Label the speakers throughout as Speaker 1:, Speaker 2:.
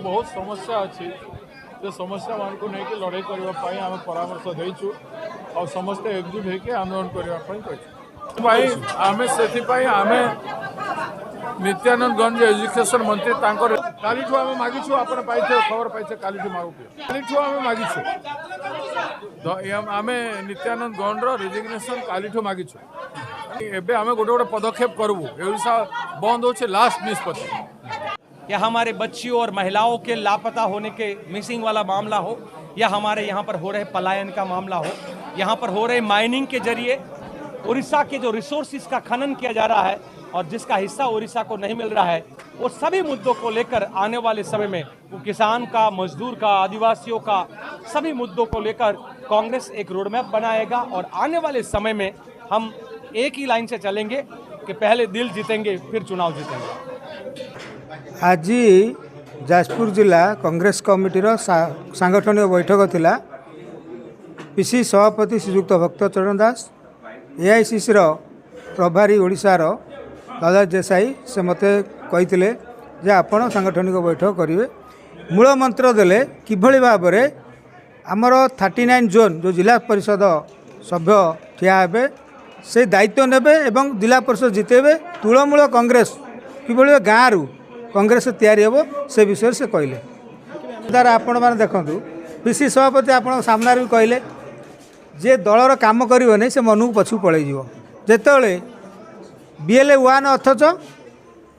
Speaker 1: बहुत समस्या अच्छी से समस्या मान को लेकिन लड़ाई करने आम परामर्श देचु और समस्ते एकजुट होकर आंदोलन करने आम से आम नित्यानंद गंज एजुकेशन मंत्री काली आम मागिछु आप खबर पाइसे काली आम मागिछु आम नित्यानंद गंज रेजिग्नेशन काली मागिछु एबे आम गोटे गोटे पदक्षेप करबू एसा बंद हो लास्ट निष्पत्ति
Speaker 2: या हमारे बच्चियों और महिलाओं के लापता होने के मिसिंग वाला मामला हो या हमारे यहाँ पर हो रहे पलायन का मामला हो, यहाँ पर हो रहे माइनिंग के जरिए उड़ीसा के जो रिसोर्सेज का खनन किया जा रहा है और जिसका हिस्सा उड़ीसा को नहीं मिल रहा है, वो सभी मुद्दों को लेकर आने वाले समय में वो किसान का, मजदूर का, आदिवासियों का, सभी मुद्दों को लेकर कांग्रेस एक रोड मैप बनाएगा और आने वाले समय में हम एक ही लाइन से चलेंगे कि पहले दिल जीतेंगे फिर चुनाव जीतेंगे।
Speaker 3: आज जाजपुर जिला कांग्रेस कमिटीर सांगठनिक बैठक थिला। पीसी सभापति श्रीयुक्त भक्तचरण दास, एआईसीसी प्रभारी ओडिशार दादा देसाई से मते कही जे आपण सांगठनिक बैठक करेंगे। मूल मंत्र देले किभली भाव में आमर 39 जोन जो जिला परिषद सभ्य ठिया हेबे से दायित्व नेबे एवं जिला परिषद जितेबे। तृणमूल कांग्रेस किभली गाँव रु कांग्रेस तैयारी हे से विषय से कहले। तार आपण मैंने देखूँ पीसी सभापति आपण सामने भी कहले जे दलर काम कर से मन को पछू पलि जिते BL 1 अथच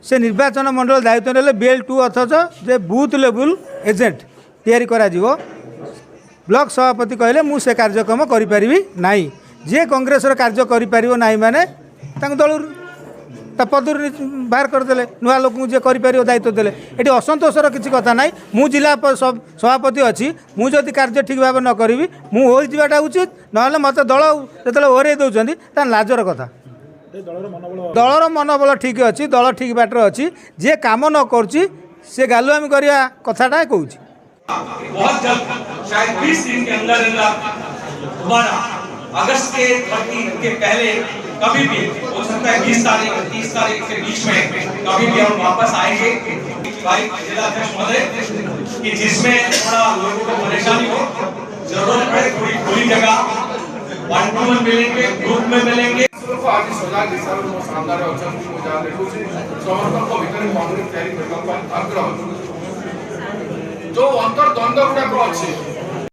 Speaker 3: से निर्वाचन मंडल दायित्व ने BL 2 अथच जे बूथ लेवल एजेंट तैयारी करा ब्लॉक सभापति कहले मु से कार्यक्रम करि नाही। जे कांग्रेस कार्य करि नाही माने दल पदर बाहर करदे नुआ लोक जे कर दायित्व देले। ये असंतोषर किसी कथा ना। मु जिला सभापति अच्छी मुझे कार्य ठीक भाव न करी मुझा उचित ना मत दल जो ओरे दौरान लाजर कथा। दलर मनोबल ठीक अच्छी, दल ठीक बाटर अच्छी, जे काम न करुच्ची से गालुआमी करवा कथाटा कहूँ।
Speaker 4: बहुत जल्द शायद 20 दिन के अंदर दोबारा अगस्त के 30 के पहले कभी भी हो सकता है 20 तारीख 30 तारीख के बीच में कभी भी हम वापस आएंगे भाई जिला अध्यक्ष महोदय कि जिसमें थोड़ा लोगों को परेशानी हो, जरूरत पड़े थोड़ी खुली जगह 1-to-1 मिलेंगे, ग्रुप में मिलेंगे।
Speaker 1: आज सजाग हिसाब से शानदार अचंती को जा देखो समर्थक भीतर कांग्रेस तैयारी करने आग्रह जो अंतर द्वंद्व गुड़ाक अच्छे